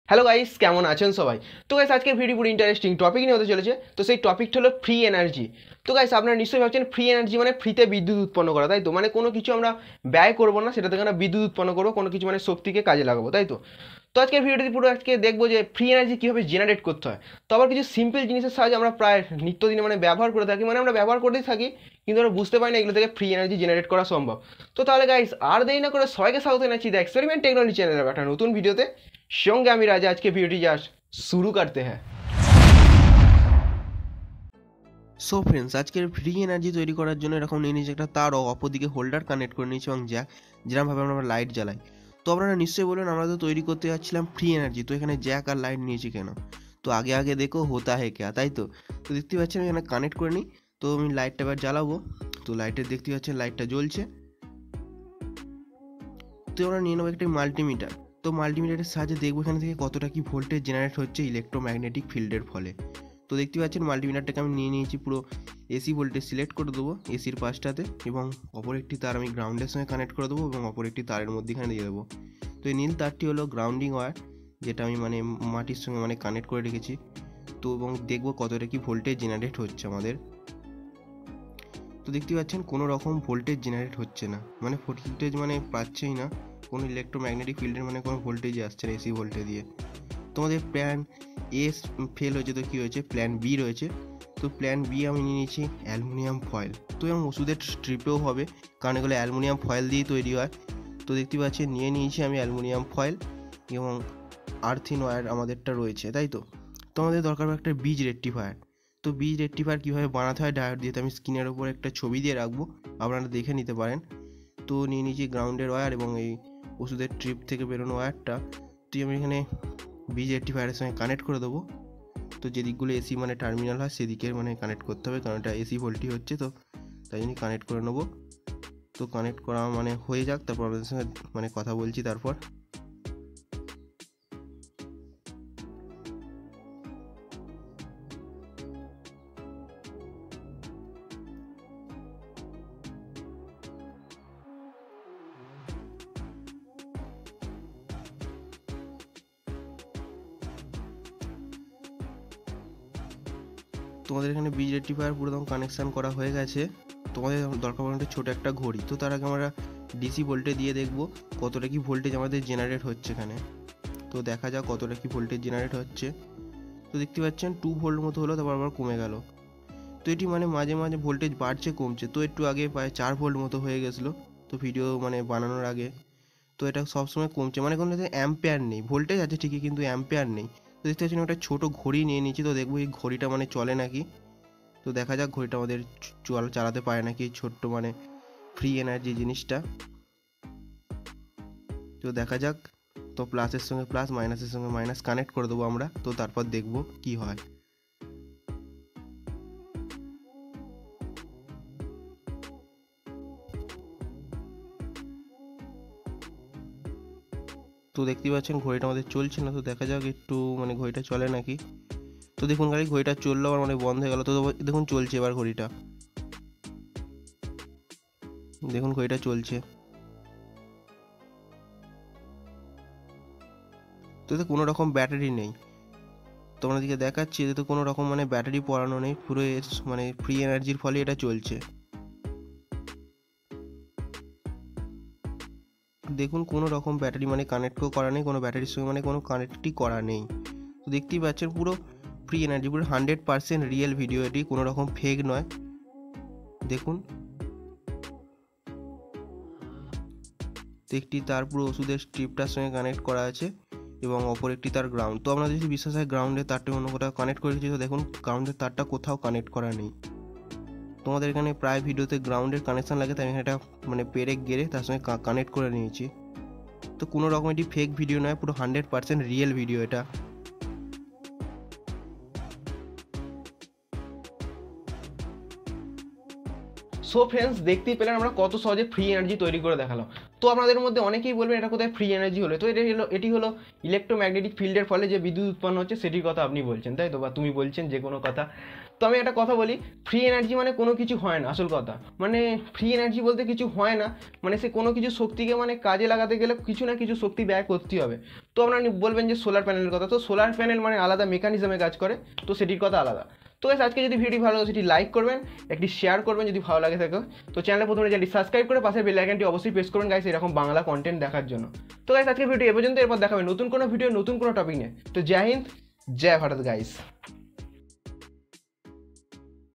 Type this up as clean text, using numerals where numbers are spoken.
Hello guys, কেমন আছেন সবাই? তো গাইস, আজকে ভিডিও পুরো ইন্টারেস্টিং টপিক নিয়ে হতে চলেছে। তো সেই টপিকটা হলো ফ্রি এনার্জি। তো গাইস, আপনারা নিশ্চয়ই ভাবছেন ফ্রি এনার্জি মানে ফ্রিতে বিদ্যুৎ উৎপন্ন করা, তাই তো? মানে কোনো কিছু আমরা ব্যয় করবো না, সেটা থেকে আমরা বিদ্যুৎ উৎপন্ন করবো, কোনো কিছু মানে শক্তিকে কাজে লাগাবো, তাই তো? তো আজকের ভিডিওটি পুরো আজকে দেখবো যে ফ্রি এনার্জি কীভাবে জেনারেট করতে হয়। তো আবার কিছু সিম্পল জিনিসের সাহায্যে আমরা প্রায় নিত্যদিনে মানে ব্যবহার করে থাকি, মানে আমরা ব্যবহার করতেই থাকি, কিন্তু আমরা বুঝতে পারি না এগুলো থেকে ফ্রি এনার্জি জেনারেট করা সম্ভব। তো তাহলে গাইস, আর দেরি না করে সবাইকে স্বাগত জানাচ্ছি দ্য এক্সপেরিমেন্ট টেকনোলজি চ্যানেলের একটা নতুন ভিডিওতে। সঙ্গে আমি রাজা। আজকে ভিডিওটি জাস্ট শুরু করতে হ্যাঁ। সো ফ্রেন্ডস, আজকের ফ্রি এনার্জি তৈরি করার জন্য এরকম নিয়ে নিয়েছি একটা তার, অপরদিকে হোল্ডার কানেক্ট করে নিয়েছি এবং জ্যাক, যেরকমভাবে আমরা লাইট জ্বালাই। তো আপনারা নিশ্চয়ই বলবেন আমরা তো তৈরি করতে যাচ্ছিলাম ফ্রি এনার্জি, তো এখানে জ্যাক আর লাইট নিয়েছি কেন? তো আগে আগে দেখো হোতা হে ক্যা, তাই তো? তো দেখতে পাচ্ছেন এখানে কানেক্ট করে নিই। তো আমি লাইটটা এবার জ্বালাবো। তো লাইটের দেখতে পাচ্ছেন লাইটটা জ্বলছে। তো আমরা নিয়ে নেবো একটা মাল্টিমিটার। তো মাল্টিমিটারের সাহায্যে দেখবো এখানে থেকে কতটা কি ভোল্টেজ জেনারেট হচ্ছে ইলেকট্রোম্যাগনেটিক ফিল্ডের ফলে। তো দেখতে পাচ্ছেন মাল্টিমিটারটাকে আমি নিয়ে নিয়েছি, পুরো এসি ভোল্টেজ সিলেক্ট করে দেবো এসির পাশটাতে, এবং অপর একটি তার আমি গ্রাউন্ডের সঙ্গে কানেক্ট করে দেবো এবং অপর একটি তারের মধ্যেখানে দিয়ে দেবো। তো এই নীল তারটি হলো গ্রাউন্ডিং ওয়্যার, যেটা আমি মানে মাটির সঙ্গে মানে কানেক্ট করে রেখেছি। তো এবং দেখবো কতটা কি ভোল্টেজ জেনারেট হচ্ছে আমাদের। তো দেখতে পাচ্ছেন কোনো রকম ভোল্টেজ জেনারেট হচ্ছে না, মানে ভোল্টেজ মানে পাচ্ছেই না, কোনো ইলেকট্রোম্যাগনেটিক ফিল্ডের মানে কোনো ভোল্টেজই আসছে না এসি ভোল্টেজ দিয়ে। তোমাদের প্ল্যান এ ফেল হয়েছে, তো কী হয়েছে, প্ল্যান বি রয়েছে। তো প্ল্যান বি আমি নিয়ে নিয়েছি অ্যালুমিনিয়াম ফয়েল। তো এবং ওষুধের স্ট্রিপেও হবে, কারণ এগুলো অ্যালুমিনিয়াম ফয়েল দিয়েই তৈরি হয়। তো দেখতে পাচ্ছি নিয়ে নিয়েছি আমি অ্যালুমিনিয়াম ফয়েল এবং আর্থিন ওয়্যার আমাদেরটা রয়েছে, তাই তো? তো আমাদের দরকার একটা বীজ রেকটিফায়ার। তো বীজ রেকটিফায়ার কীভাবে বানাতে হয় ডায়োড দিয়ে, তো আমি স্ক্রিনের ওপর একটা ছবি দিয়ে রাখবো, আপনারা দেখে নিতে পারেন। তো নিয়ে নিয়েছি গ্রাউন্ডের ওয়্যার এবং এই ওষুধের ট্রিপ থেকে বেরোনো ওয়্যারটা। তুই আমি এখানে বীজ রেকটিফায়ারের সঙ্গে কানেক্ট করে দেবো। তো যেদিকগুলো এসি মানে টার্মিনাল হয় সেদিকের মানে কানেক্ট করতে হবে, কারণ এটা এসি ভোল্টেজ হচ্ছে, তো তাই জন্য কানেক্ট করে নেবো। তো কানেক্ট করা মানে হয়ে যাক, তারপর আপনাদের সঙ্গে মানে কথা বলছি তারপর। তোমাদের এখানে বীজ রেকটিফায়ার পুরো একদম কানেকশান করা হয়ে গেছে। তোমাদের দরকার পড়ে ছোটো একটা ঘড়ি। তো তার আগে আমরা ডিসি ভোল্টেজ দিয়ে দেখবো কতটা কি ভোল্টেজ আমাদের জেনারেট হচ্ছে এখানে। তো দেখা যাক কতটা কি ভোল্টেজ জেনারেট হচ্ছে। তো দেখতে পাচ্ছেন 2 ভোল্ট মতো হলো, তারপর আবার কমে গেল। তো এটি মানে মাঝে মাঝে ভোল্টেজ বাড়ছে কমছে। তো একটু আগে প্রায় 4 ভোল্ট মতো হয়ে গেছিলো, তো ভিডিও মানে বানানোর আগে। তো এটা সবসময় কমছে, মানে কোনো অ্যাম্পেয়ার নেই, ভোল্টেজ আছে ঠিকই কিন্তু অ্যাম্পেয়ার নেই। তো দেখতে পাচ্ছেন একটা ছোটো ঘড়ি নিয়ে নিয়েছি, তো দেখবো এই ঘড়িটা মানে চলে নাকি। তো দেখা যাক ঘড়িটা আমাদের চালাতে পারে নাকি এই ছোট্ট মানে ফ্রি এনার্জি জিনিসটা। তো দেখা যাক। তো প্লাসের সঙ্গে প্লাস, মাইনাসের সঙ্গে মাইনাস কানেক্ট করে দেবো আমরা, তো তারপর দেখবো কি হয়। তো দেখতে পাচ্ছেন ঘড়িটা আমাদের চলছে না, তো দেখা যাক একটু মানে ঘড়িটা চলে নাকি। তো দেখুন গাড়ি ঘড়িটা চললো আবার মানে বন্ধ হয়ে গেল। তো দেখুন চলছে এবার ঘড়িটা, দেখুন ঘড়িটা চলছে। তো এতে কোনো রকম ব্যাটারি নেই, তোমাদের দিকে দেখাচ্ছি, এতে তো কোনো রকম মানে ব্যাটারি পড়ানো নেই, পুরো মানে ফ্রি এনার্জির ফলে এটা চলছে। দেখুন কোনো রকম ব্যাটারি মানে কানেক্টও করা নেই, কোনো ব্যাটারির সঙ্গে মানে কোনো কানেক্টই করা নেই। তো দেখতেই পাচ্ছেন পুরো ফ্রি এনার্জি, পুরো 100% রিয়েল ভিডিও, এটি কোনো রকম ফেক নয়। দেখুন একটি তার পুরো ওষুধের স্ট্রিপটার সঙ্গে কানেক্ট করা আছে এবং অপর একটি তার গ্রাউন্ড। তো আপনাদের যদি বিশ্বাস হয় গ্রাউন্ডের তারটা অন্য কোথাও কানেক্ট করে রেখেছি, তো দেখুন গ্রাউন্ডের তারটা কোথাও কানেক্ট করা নেই। তোমাদের এখানে প্রায় ভিডিওতে গ্রাউন্ডের কানেকশান লাগে, তাই আমি এটা মানে পেরেক গেড়ে তার সঙ্গে কানেক্ট করে নিয়েছি। তো কোনো রকম এটি ফেক ভিডিও নয়, পুরো 100% রিয়েল ভিডিও এটা। সো ফ্রেন্ডস, দেখতেই পেলেন আমরা কত সহজে ফ্রি এনার্জি তৈরি করে দেখালাম। তো তো আপনাদের মধ্যে অনেকেই বলবেন এটা কোথায় ফ্রি এনার্জি হলো, তো এটি হলো ইলেকট্রোম্যাগনেটিক ফিল্ডের ফলে যে বিদ্যুৎ উৎপন্ন হচ্ছে সেটির কথা আপনি বলছেন, তাই তো, বা তুমি বলছেন যে কোনো কথা। তো আমি একটা কথা বলি, ফ্রি এনার্জি মানে কোনো কিছু হয় না, আসল কথা মানে ফ্রি এনার্জি বলতে কিছু হয় না, মানে সে কোনো কিছু শক্তিকে মানে কাজে লাগাতে গেলে কিছু না কিছু শক্তি ব্যয় করতেই হবে। তো আপনারা বলবেন যে সোলার প্যানেলের কথা, তো সোলার প্যানেল মানে আলাদা মেকানিজমে কাজ করে, তো সেটির কথা আলাদা। তো গাইস আজকে যদি ভিডিও ভালো লাগে সেটি লাইক করবেন, একটি শেয়ার করবেন যদি ভালো লাগে থাকে, তো চ্যানেলে প্রথমে চ্যানেলটি সাবস্ক্রাইব করে পাশে বেল আইকনটি অবশ্যই প্রেস করবেন গাইস এরকম বাংলা কন্টেন্ট দেখার জন্য। তো গাইস আজকে ভিডিও এ পর্যন্ত, এরপর দেখাবে নতুন কোনো ভিডিও নতুন কোনো টপিক নিয়ে। তো জয় হিন্দ, জয় ভারত গাইস।